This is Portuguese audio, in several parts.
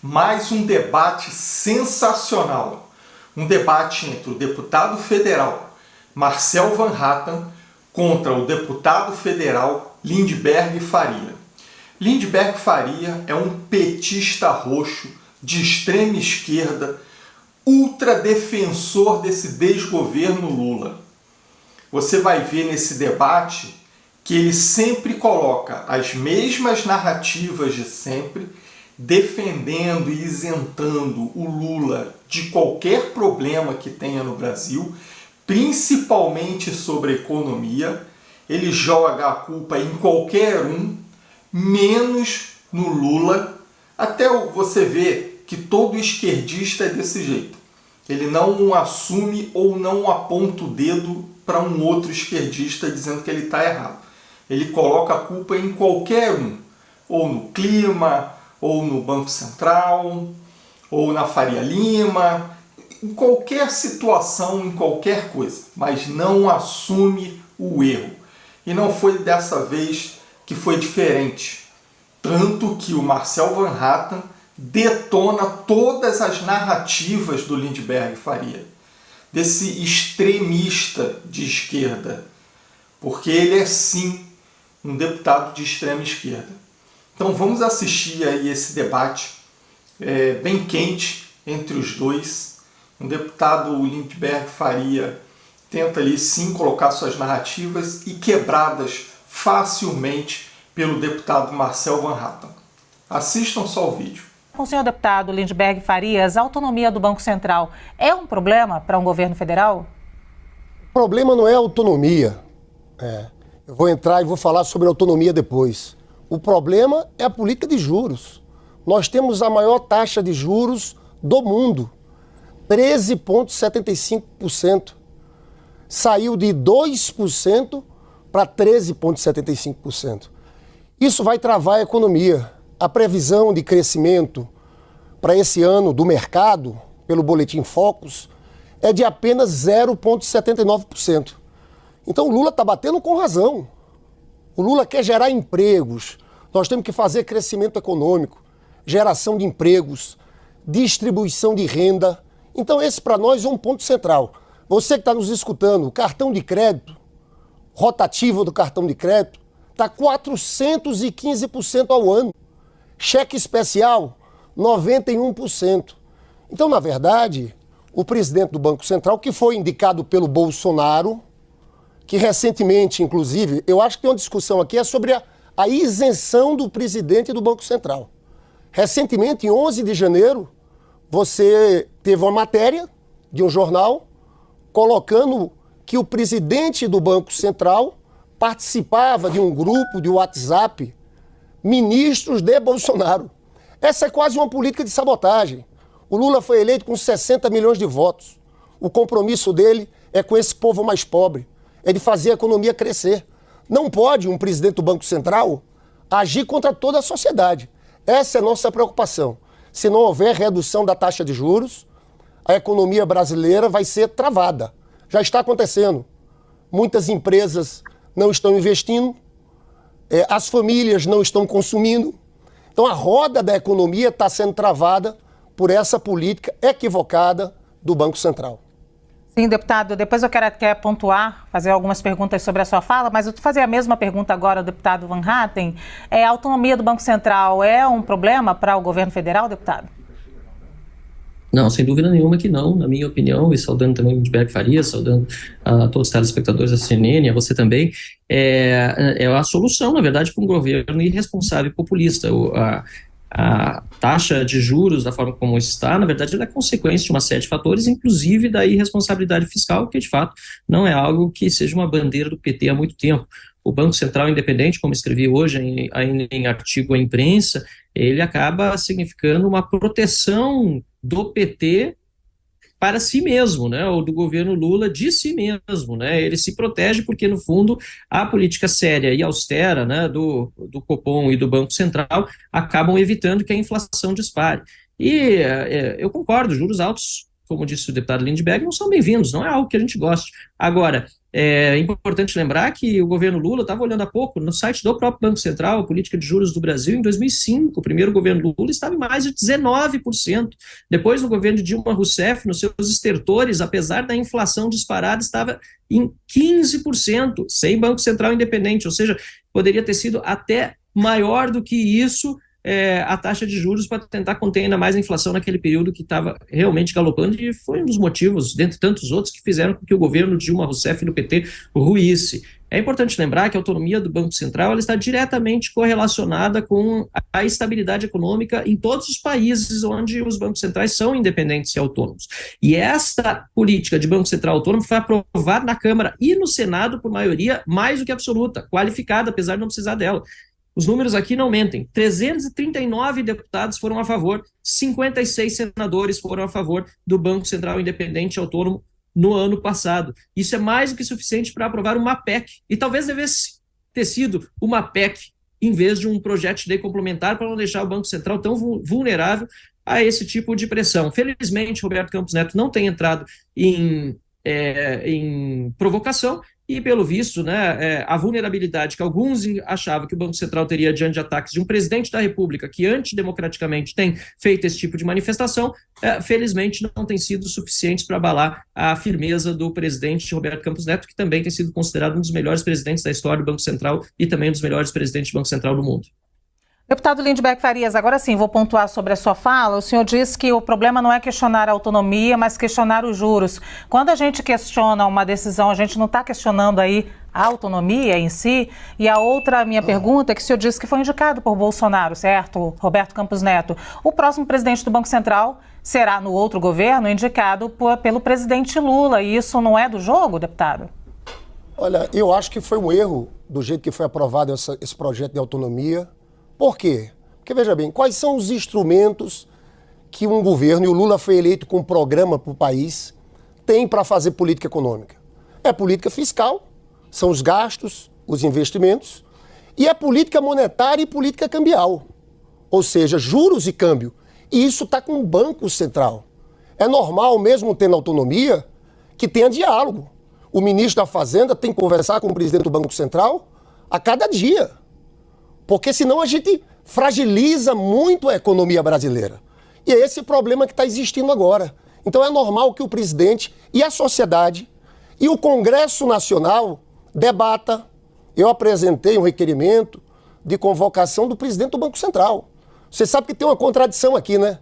mais um debate sensacional. Um debate entre o deputado federal Marcel Van Hatten contra o deputado federal Lindbergh Faria. Lindbergh Faria é um petista roxo de extrema esquerda, ultradefensor desse desgoverno Lula. Você vai ver nesse debate que ele sempre coloca as mesmas narrativas de sempre, defendendo e isentando o Lula de qualquer problema que tenha no Brasil, principalmente sobre a economia. Ele joga a culpa em qualquer um, menos no Lula. Até você vê que todo esquerdista é desse jeito. Ele não assume ou não aponta o dedo para um outro esquerdista dizendo que ele está errado. Ele coloca a culpa em qualquer um, ou no clima, ou no Banco Central, ou na Faria Lima, em qualquer situação, em qualquer coisa, mas não assume o erro. E não foi dessa vez que foi diferente. Tanto que o Marcel Van Hatten detona todas as narrativas do Lindbergh Faria, desse extremista de esquerda, porque ele é sim um deputado de extrema esquerda. Então vamos assistir aí esse debate bem quente entre os dois. O deputado Lindbergh Faria tenta ali sim colocar suas narrativas e quebradas facilmente pelo deputado Marcel Van Hatten. Assistam só o vídeo. Com o senhor deputado Lindbergh Farias, a autonomia do Banco Central é um problema para um governo federal? O problema não é a autonomia. Eu vou entrar e vou falar sobre autonomia depois. O problema é a política de juros. Nós temos a maior taxa de juros do mundo, 13,75%. Saiu de 2% para 13,75%. Isso vai travar a economia. A previsão de crescimento para esse ano do mercado, pelo Boletim Focus, é de apenas 0,79%. Então o Lula está batendo com razão. O Lula quer gerar empregos. Nós temos que fazer crescimento econômico, geração de empregos, distribuição de renda. Então esse para nós é um ponto central. Você que está nos escutando, o cartão de crédito, rotativo do cartão de crédito, está 415% ao ano. Cheque especial, 91%. Então, na verdade, o presidente do Banco Central, que foi indicado pelo Bolsonaro, que recentemente, inclusive, eu acho que tem uma discussão aqui, é sobre a isenção do presidente do Banco Central. Recentemente, em 11 de janeiro, você teve uma matéria de um jornal colocando que o presidente do Banco Central participava de um grupo de WhatsApp, ministros de Bolsonaro. Essa é quase uma política de sabotagem. O Lula foi eleito com 60 milhões de votos. O compromisso dele é com esse povo mais pobre, é de fazer a economia crescer. Não pode um presidente do Banco Central agir contra toda a sociedade. Essa é a nossa preocupação. Se não houver redução da taxa de juros, a economia brasileira vai ser travada. Já está acontecendo. Muitas empresas não estão investindo, as famílias não estão consumindo. Então a roda da economia está sendo travada por essa política equivocada do Banco Central. Sim, deputado, depois eu quero pontuar, fazer algumas perguntas sobre a sua fala, mas eu vou fazer a mesma pergunta agora ao deputado Van Hatten. A autonomia do Banco Central é um problema para o governo federal, deputado? Não, sem dúvida nenhuma que não, na minha opinião, e saudando também o Lindbergh Faria, saudando a todos os telespectadores da CNN, a você também, é a solução, na verdade, para um governo irresponsável e populista. A taxa de juros, da forma como está, na verdade, ela é consequência de uma série de fatores, inclusive da irresponsabilidade fiscal, que de fato não é algo que seja uma bandeira do PT há muito tempo. O Banco Central Independente, como escrevi hoje em artigo à imprensa, ele acaba significando uma proteção do PT para si mesmo, né, ou do governo Lula de si mesmo, né, ele se protege porque, no fundo, a política séria e austera, né, do Copom e do Banco Central acabam evitando que a inflação dispare. E eu concordo, juros altos, como disse o deputado Lindbergh, não são bem-vindos, não é algo que a gente goste. Agora, É importante lembrar que o governo Lula, estava olhando há pouco, no site do próprio Banco Central, a política de juros do Brasil, em 2005, o primeiro governo Lula estava em mais de 19%. Depois, no governo de Dilma Rousseff, nos seus estertores, apesar da inflação disparada, estava em 15%, sem Banco Central independente, ou seja, poderia ter sido até maior do que isso, a taxa de juros para tentar conter ainda mais a inflação naquele período que estava realmente galopando, e foi um dos motivos, dentre tantos outros, que fizeram com que o governo de Dilma Rousseff e do PT ruísse. É importante lembrar que a autonomia do Banco Central ela está diretamente correlacionada com a estabilidade econômica em todos os países onde os bancos centrais são independentes e autônomos. E esta política de Banco Central autônomo foi aprovada na Câmara e no Senado por maioria mais do que absoluta, qualificada, apesar de não precisar dela. Os números aqui não mentem. 339 deputados foram a favor, 56 senadores foram a favor do Banco Central Independente e Autônomo no ano passado. Isso é mais do que suficiente para aprovar uma PEC. E talvez devesse ter sido uma PEC em vez de um projeto de lei complementar para não deixar o Banco Central tão vulnerável a esse tipo de pressão. Felizmente, Roberto Campos Neto não tem entrado em provocação, e, pelo visto, né, a vulnerabilidade que alguns achavam que o Banco Central teria diante de ataques de um presidente da República que antidemocraticamente tem feito esse tipo de manifestação, felizmente não tem sido suficientes para abalar a firmeza do presidente Roberto Campos Neto, que também tem sido considerado um dos melhores presidentes da história do Banco Central e também um dos melhores presidentes do Banco Central do mundo. Deputado Lindbergh Farias, agora sim, vou pontuar sobre a sua fala. O senhor disse que o problema não é questionar a autonomia, mas questionar os juros. Quando a gente questiona uma decisão, a gente não está questionando aí a autonomia em si? E a outra minha pergunta é que o senhor disse que foi indicado por Bolsonaro, certo? Roberto Campos Neto. O próximo presidente do Banco Central será, no outro governo, indicado pelo presidente Lula. E isso não é do jogo, deputado? Olha, eu acho que foi um erro do jeito que foi aprovado esse projeto de autonomia. Por quê? Porque, veja bem, quais são os instrumentos que um governo, e o Lula foi eleito com um programa para o país, tem para fazer política econômica? É política fiscal, são os gastos, os investimentos, e é política monetária e política cambial, ou seja, juros e câmbio. E isso está com o Banco Central. É normal, mesmo tendo autonomia, que tenha diálogo. O ministro da Fazenda tem que conversar com o presidente do Banco Central a cada dia. Porque senão a gente fragiliza muito a economia brasileira. E é esse problema que está existindo agora. Então é normal que o presidente e a sociedade e o Congresso Nacional debata. Eu apresentei um requerimento de convocação do presidente do Banco Central. Você sabe que tem uma contradição aqui, né?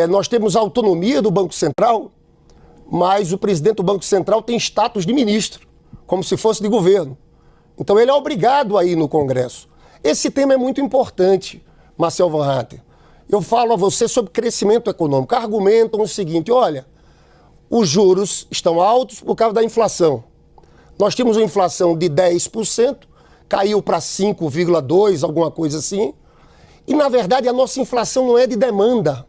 Nós temos a autonomia do Banco Central, mas o presidente do Banco Central tem status de ministro, como se fosse de governo. Então ele é obrigado a ir no Congresso. Esse tema é muito importante, Marcel Van Hatten. Eu falo a você sobre crescimento econômico. Argumentam o seguinte, olha, os juros estão altos por causa da inflação. Nós tínhamos uma inflação de 10%, caiu para 5,2%, alguma coisa assim. E, na verdade, a nossa inflação não é de demanda.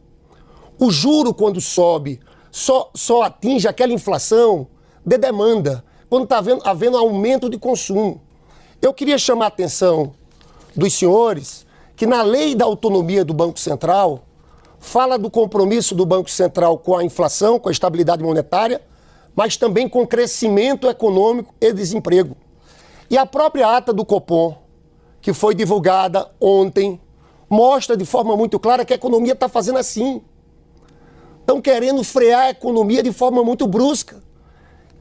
O juro, quando sobe, só atinge aquela inflação de demanda, quando está havendo aumento de consumo. Eu queria chamar a atenção dos senhores que na lei da autonomia do Banco Central fala do compromisso do Banco Central com a inflação, com a estabilidade monetária, mas também com crescimento econômico e desemprego. E a própria ata do Copom, que foi divulgada ontem, mostra de forma muito clara que a economia está fazendo assim. Estão querendo frear a economia de forma muito brusca.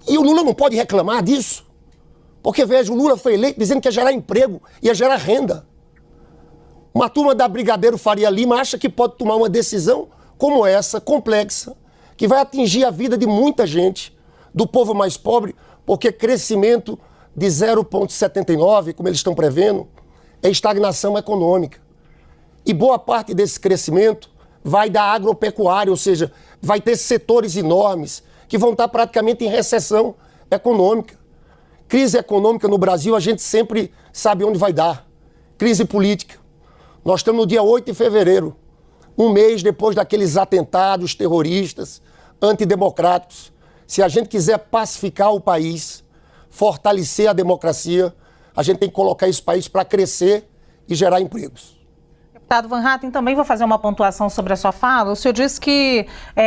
E o Lula não pode reclamar disso. Porque, veja, o Lula foi eleito dizendo que ia gerar emprego, ia gerar renda. Uma turma da Brigadeiro Faria Lima acha que pode tomar uma decisão como essa, complexa, que vai atingir a vida de muita gente, do povo mais pobre, porque crescimento de 0,79, como eles estão prevendo, é estagnação econômica. E boa parte desse crescimento vai da agropecuária, ou seja, vai ter setores enormes que vão estar praticamente em recessão econômica. Crise econômica no Brasil, a gente sempre sabe onde vai dar. Crise política. Nós estamos no dia 8 de fevereiro, um mês depois daqueles atentados terroristas, antidemocráticos. Se a gente quiser pacificar o país, fortalecer a democracia, a gente tem que colocar esse país para crescer e gerar empregos. Deputado Van Hatten, também vou fazer uma pontuação sobre a sua fala. O senhor disse que,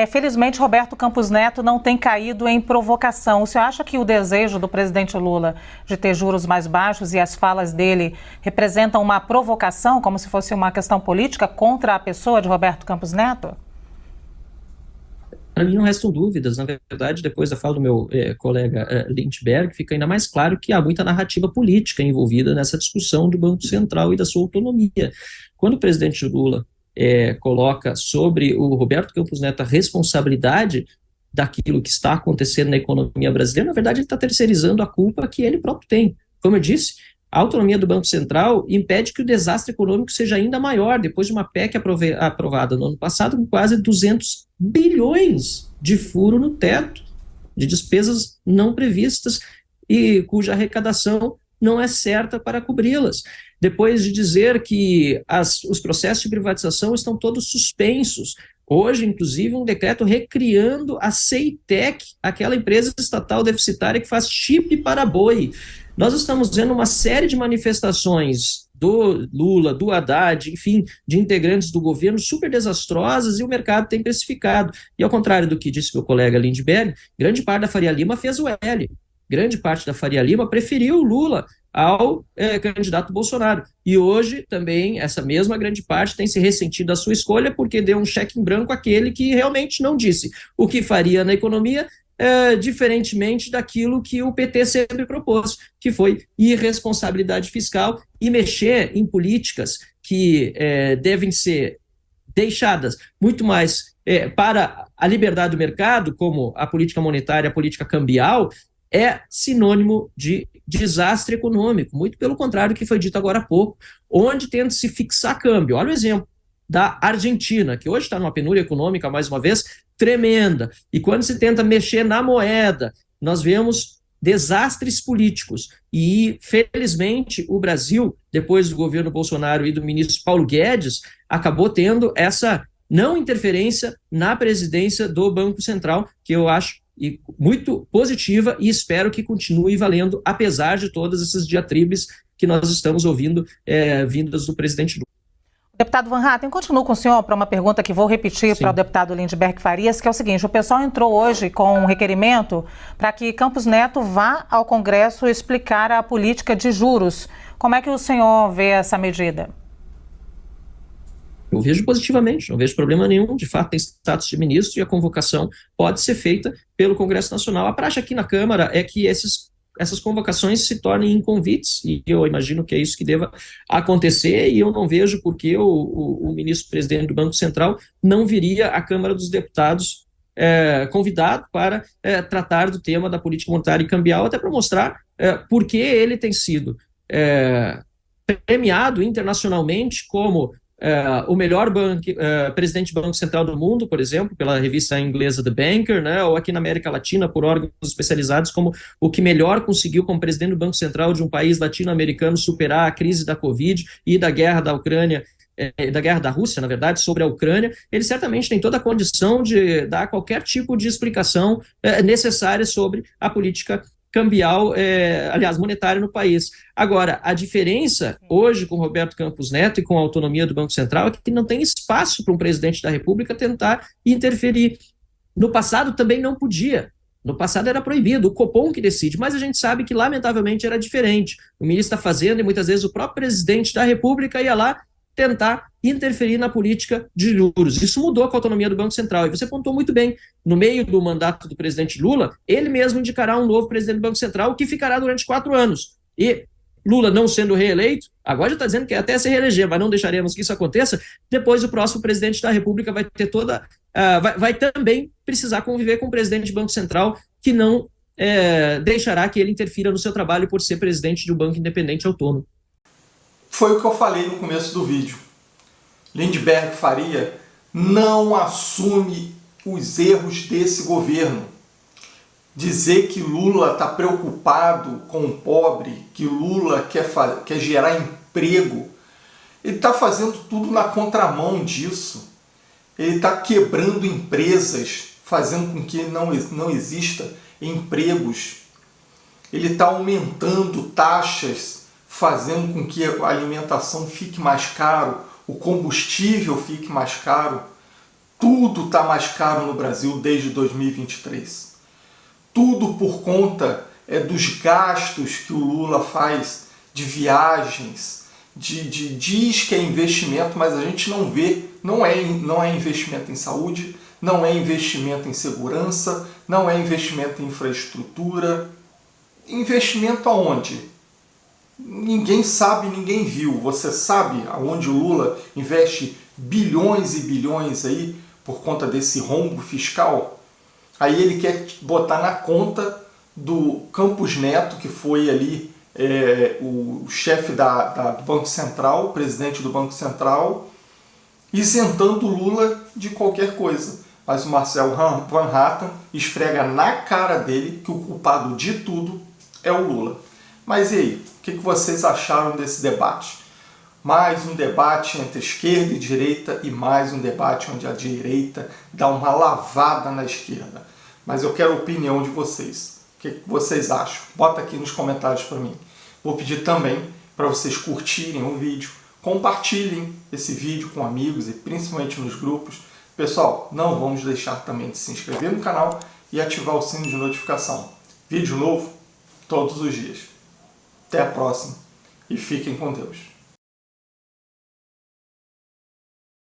felizmente, Roberto Campos Neto não tem caído em provocação. O senhor acha que o desejo do presidente Lula de ter juros mais baixos e as falas dele representam uma provocação, como se fosse uma questão política, contra a pessoa de Roberto Campos Neto? Para mim não restam dúvidas. Na verdade, depois da fala do meu colega Lindbergh, fica ainda mais claro que há muita narrativa política envolvida nessa discussão do Banco Central e da sua autonomia. Quando o presidente Lula coloca sobre o Roberto Campos Neto a responsabilidade daquilo que está acontecendo na economia brasileira, na verdade ele está terceirizando a culpa que ele próprio tem. Como eu disse, a autonomia do Banco Central impede que o desastre econômico seja ainda maior, depois de uma PEC aprovada no ano passado com quase 200 bilhões de furo no teto, de despesas não previstas e cuja arrecadação não é certa para cobri-las. Depois de dizer que os processos de privatização estão todos suspensos. Hoje, inclusive, um decreto recriando a Ceitec, aquela empresa estatal deficitária que faz chip para boi. Nós estamos vendo uma série de manifestações do Lula, do Haddad, enfim, de integrantes do governo super desastrosas e o mercado tem precificado. E ao contrário do que disse meu colega Lindbergh, grande parte da Faria Lima fez o L. Grande parte da Faria Lima preferiu o Lula ao candidato Bolsonaro. E hoje também essa mesma grande parte tem se ressentido da sua escolha porque deu um cheque em branco àquele que realmente não disse o que faria na economia, diferentemente daquilo que o PT sempre propôs, que foi irresponsabilidade fiscal e mexer em políticas que devem ser deixadas muito mais para a liberdade do mercado, como a política monetária, a política cambial, é sinônimo de desastre econômico, muito pelo contrário do que foi dito agora há pouco, onde tenta se fixar câmbio. Olha o exemplo da Argentina, que hoje está numa penúria econômica, mais uma vez, tremenda. E quando se tenta mexer na moeda, nós vemos desastres políticos. E, felizmente, o Brasil, depois do governo Bolsonaro e do ministro Paulo Guedes, acabou tendo essa não interferência na presidência do Banco Central, que eu acho muito positiva e espero que continue valendo, apesar de todas essas diatribes que nós estamos ouvindo vindas do presidente Lula. Deputado Van Hatten, continuo com o senhor para uma pergunta que vou repetir para o deputado Lindbergh Farias, que é o seguinte: o pessoal entrou hoje com um requerimento para que Campos Neto vá ao Congresso explicar a política de juros. Como é que o senhor vê essa medida? Eu vejo positivamente, não vejo problema nenhum, de fato tem status de ministro e a convocação pode ser feita pelo Congresso Nacional. A praxe aqui na Câmara é que essas convocações se tornem em convites, e eu imagino que é isso que deva acontecer, e eu não vejo por que o ministro-presidente do Banco Central não viria à Câmara dos Deputados convidado para tratar do tema da política monetária e cambial, até para mostrar por que ele tem sido premiado internacionalmente como o melhor presidente do Banco Central do mundo, por exemplo, pela revista inglesa The Banker, né, ou aqui na América Latina, por órgãos especializados, como o que melhor conseguiu, como presidente do Banco Central de um país latino-americano, superar a crise da Covid e da guerra da Ucrânia, da guerra da Rússia, na verdade, sobre a Ucrânia. Ele certamente tem toda a condição de dar qualquer tipo de explicação necessária sobre a política cambial, aliás, monetária no país. Agora, a diferença hoje com Roberto Campos Neto e com a autonomia do Banco Central é que não tem espaço para um presidente da República tentar interferir. No passado também não podia. No passado era proibido, o Copom que decide, mas a gente sabe que, lamentavelmente, era diferente. O ministro está fazendo e muitas vezes o próprio presidente da República ia lá tentar interferir na política de juros. Isso mudou com a autonomia do Banco Central. E você apontou muito bem, no meio do mandato do presidente Lula, ele mesmo indicará um novo presidente do Banco Central que ficará durante 4 anos. E Lula não sendo reeleito, agora já está dizendo que até se reeleger, mas não deixaremos que isso aconteça, depois o próximo presidente da República vai ter vai também precisar conviver com o presidente do Banco Central, que não deixará que ele interfira no seu trabalho por ser presidente de um banco independente autônomo. Foi o que eu falei no começo do vídeo. Lindbergh Faria não assume os erros desse governo. Dizer que Lula está preocupado com o pobre, que Lula quer gerar emprego, ele está fazendo tudo na contramão disso. Ele está quebrando empresas, fazendo com que não exista empregos. Ele está aumentando taxas, fazendo com que a alimentação fique mais caro, o combustível fique mais caro. Tudo está mais caro no Brasil desde 2023. Tudo por conta dos gastos que o Lula faz de viagens, diz que é investimento, mas a gente não vê, não é investimento em saúde, não é investimento em segurança, não é investimento em infraestrutura. Investimento aonde? Ninguém sabe, ninguém viu. Você sabe aonde o Lula investe bilhões e bilhões aí por conta desse rombo fiscal? Aí ele quer botar na conta do Campos Neto, que foi ali o chefe do Banco Central, o presidente do Banco Central, isentando o Lula de qualquer coisa. Mas o Marcel Van Hatten esfrega na cara dele que o culpado de tudo é o Lula. Mas e aí, o que vocês acharam desse debate? Mais um debate entre esquerda e direita e mais um debate onde a direita dá uma lavada na esquerda. Mas eu quero a opinião de vocês. O que vocês acham? Bota aqui nos comentários para mim. Vou pedir também para vocês curtirem o vídeo, compartilhem esse vídeo com amigos e principalmente nos grupos. Pessoal, não vamos deixar também de se inscrever no canal e ativar o sino de notificação. Vídeo novo todos os dias. Até a próxima e fiquem com Deus.